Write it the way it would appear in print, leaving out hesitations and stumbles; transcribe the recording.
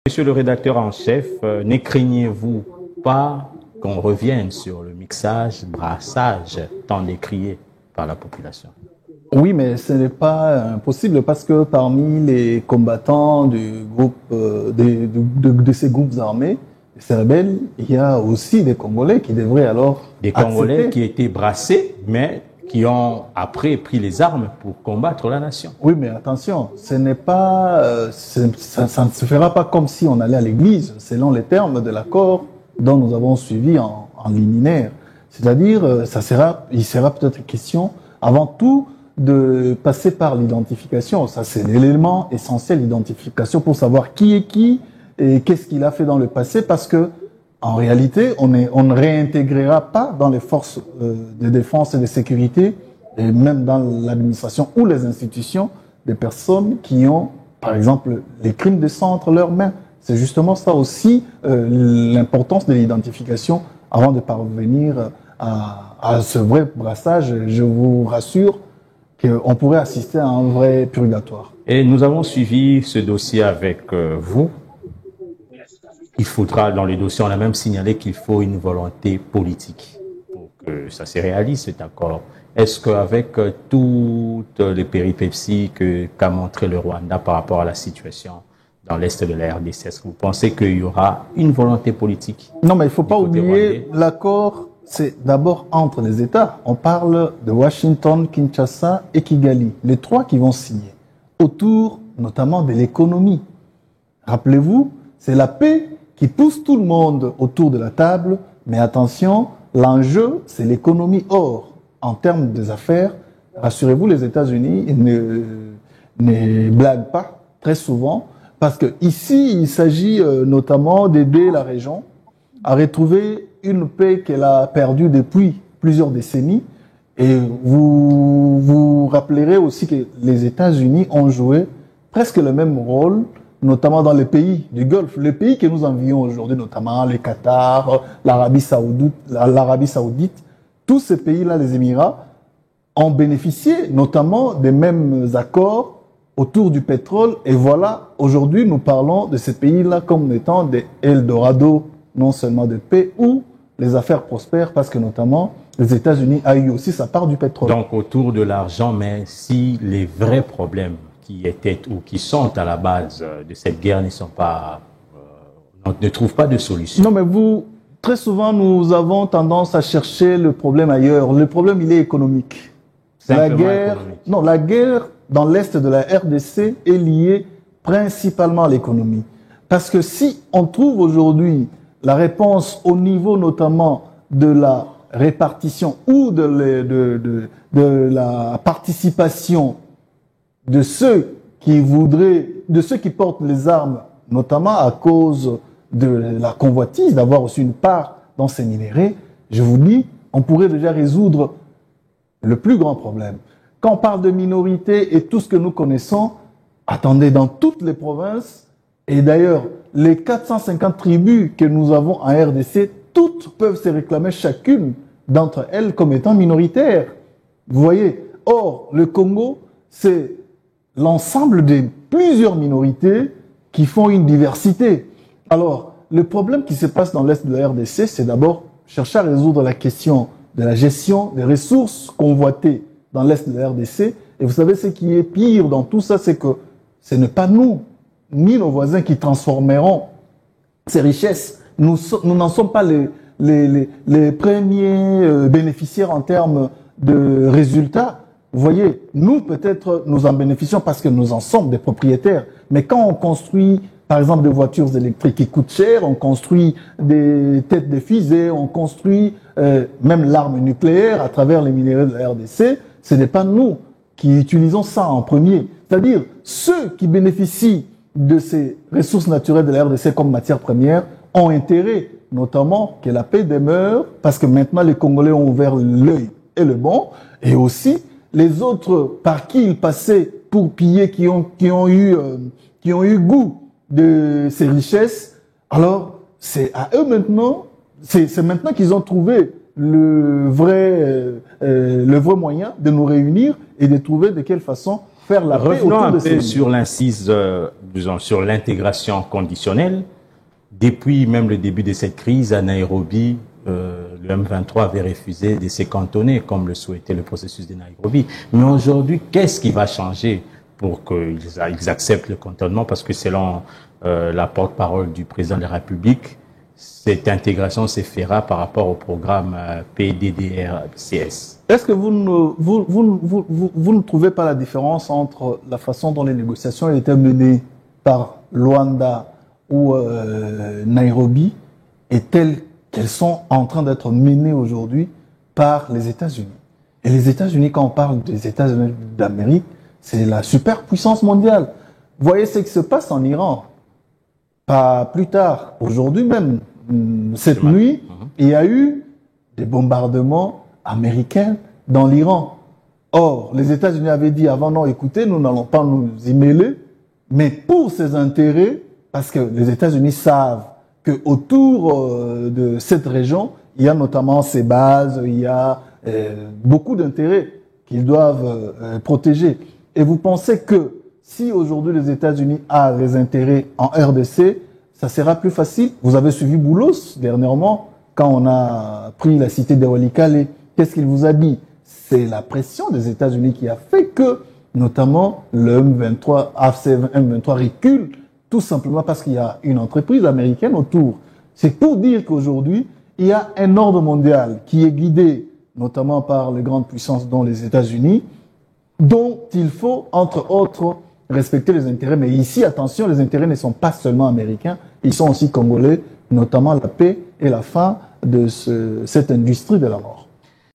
Monsieur le rédacteur en chef, ne craignez-vous pas qu'on revienne sur le mixage, brassage tant décrié par la population? Oui, mais ce n'est pas impossible parce que parmi les combattants du groupe, de ces groupes armés, ces rebelles, il y a aussi des Congolais qui devraient alors des Congolais qui étaient brassés, mais qui ont après pris les armes pour combattre la nation. Oui, mais attention, ce n'est pas, ça ne se fera pas comme si on allait à l'église, selon les termes de l'accord dont nous avons suivi en liminaire. C'est-à-dire, il sera peut-être question, avant tout, de passer par l'identification. Ça, c'est l'élément essentiel, l'identification, pour savoir qui est qui et qu'est-ce qu'il a fait dans le passé, parce que en réalité, on ne réintégrera pas dans les forces de défense et de sécurité, et même dans l'administration ou les institutions, des personnes qui ont, par exemple, les crimes de sang entre leurs mains. C'est justement ça aussi l'importance de l'identification avant de parvenir à ce vrai brassage. Je vous rassure qu'on pourrait assister à un vrai purgatoire. Et nous avons suivi ce dossier avec vous. Il faudra, dans les dossiers, on a même signalé qu'il faut une volonté politique pour que ça se réalise, cet accord. Est-ce qu'avec toutes les péripéties qu'a montré le Rwanda par rapport à la situation dans l'Est de la RDC, est-ce que vous pensez qu'il y aura une volonté politique? Non, mais il ne faut pas oublier, l'accord, c'est d'abord entre les États. On parle de Washington, Kinshasa et Kigali, les trois qui vont signer, autour notamment de l'économie. Rappelez-vous, c'est la paix qui pousse tout le monde autour de la table, mais attention, l'enjeu, c'est l'économie. Or, en termes des affaires, rassurez-vous, les États-Unis ne blaguent pas très souvent, parce que ici, il s'agit notamment d'aider la région à retrouver une paix qu'elle a perdue depuis plusieurs décennies. Et vous vous rappellerez aussi que les États-Unis ont joué presque le même rôle, notamment dans les pays du Golfe, les pays que nous envions aujourd'hui, notamment le Qatar, l'Arabie Saoudite, tous ces pays-là, les Émirats, ont bénéficié notamment des mêmes accords autour du pétrole. Et voilà, aujourd'hui, nous parlons de ces pays-là comme étant des Eldorado, non seulement de paix, où les affaires prospèrent, parce que notamment, les États-Unis a eu aussi sa part du pétrole. Donc, autour de l'argent, mais si les vrais problèmes qui étaient ou qui sont à la base de cette guerre ne sont pas, ne trouvent pas de solution. Non, mais très souvent, nous avons tendance à chercher le problème ailleurs. Le problème, il est économique. La guerre dans l'Est de la RDC est liée principalement à l'économie. Parce que si on trouve aujourd'hui la réponse au niveau notamment de la répartition ou de la participation de ceux qui portent les armes, notamment à cause de la convoitise, d'avoir aussi une part dans ces minéraux, je vous dis, on pourrait déjà résoudre le plus grand problème. Quand on parle de minorité et tout ce que nous connaissons, attendez, dans toutes les provinces, et d'ailleurs, les 450 tribus que nous avons en RDC, toutes peuvent se réclamer chacune d'entre elles comme étant minoritaires. Vous voyez? Or, le Congo, c'est l'ensemble de plusieurs minorités qui font une diversité. Alors, le problème qui se passe dans l'Est de la RDC, c'est d'abord chercher à résoudre la question de la gestion des ressources convoitées dans l'Est de la RDC. Et vous savez, ce qui est pire dans tout ça, c'est que ce n'est pas nous, ni nos voisins qui transformeront ces richesses. Nous n'en sommes pas les premiers bénéficiaires en termes de résultats. Vous voyez, nous, peut-être, nous en bénéficions parce que nous en sommes des propriétaires. Mais quand on construit, par exemple, des voitures électriques qui coûtent cher, on construit des têtes de fusées, on construit même l'arme nucléaire à travers les minéraux de la RDC, ce n'est pas nous qui utilisons ça en premier. C'est-à-dire, ceux qui bénéficient de ces ressources naturelles de la RDC comme matière première ont intérêt, notamment, que la paix demeure, parce que maintenant, les Congolais ont ouvert l'œil et le bon, et aussi les autres par qui ils passaient pour piller, qui ont eu goût de ces richesses. Alors, c'est à eux maintenant, c'est maintenant qu'ils ont trouvé le vrai moyen de nous réunir et de trouver de quelle façon faire la paix Revenons autour un de peu ces sur l'incise, disons, sur l'intégration conditionnelle. Depuis même le début de cette crise à Nairobi, le M23 avait refusé de se cantonner comme le souhaitait le processus de Nairobi. Mais aujourd'hui, qu'est-ce qui va changer pour qu'ils acceptent le cantonnement? Parce que selon la porte-parole du président de la République, cette intégration se fera par rapport au programme PDDRCS. Est-ce que vous ne trouvez pas la différence entre la façon dont les négociations étaient menées par Luanda ou Nairobi et telles qu'elles sont en train d'être menées aujourd'hui par les États-Unis? Et les États-Unis, quand on parle des États-Unis d'Amérique, c'est la superpuissance mondiale. Voyez ce qui se passe en Iran. Pas plus tard, aujourd'hui même, cette nuit, il y a eu des bombardements américains dans l'Iran. Or, les États-Unis avaient dit avant, non, écoutez, nous n'allons pas nous y mêler, mais pour ses intérêts, parce que les États-Unis savent qu'autour de cette région, il y a notamment ces bases, il y a beaucoup d'intérêts qu'ils doivent protéger. Et vous pensez que si aujourd'hui les États-Unis ont des intérêts en RDC, ça sera plus facile? Vous avez suivi Boulos dernièrement, quand on a pris la cité de Walikale. Qu'est-ce qu'il vous a dit? C'est la pression des États-Unis qui a fait que, notamment, le M23, AFC M23 recule, tout simplement parce qu'il y a une entreprise américaine autour. C'est pour dire qu'aujourd'hui, il y a un ordre mondial qui est guidé, notamment par les grandes puissances dont les États-Unis, dont il faut, entre autres, respecter les intérêts. Mais ici, attention, les intérêts ne sont pas seulement américains, ils sont aussi congolais, notamment la paix et la fin de cette industrie de la mort.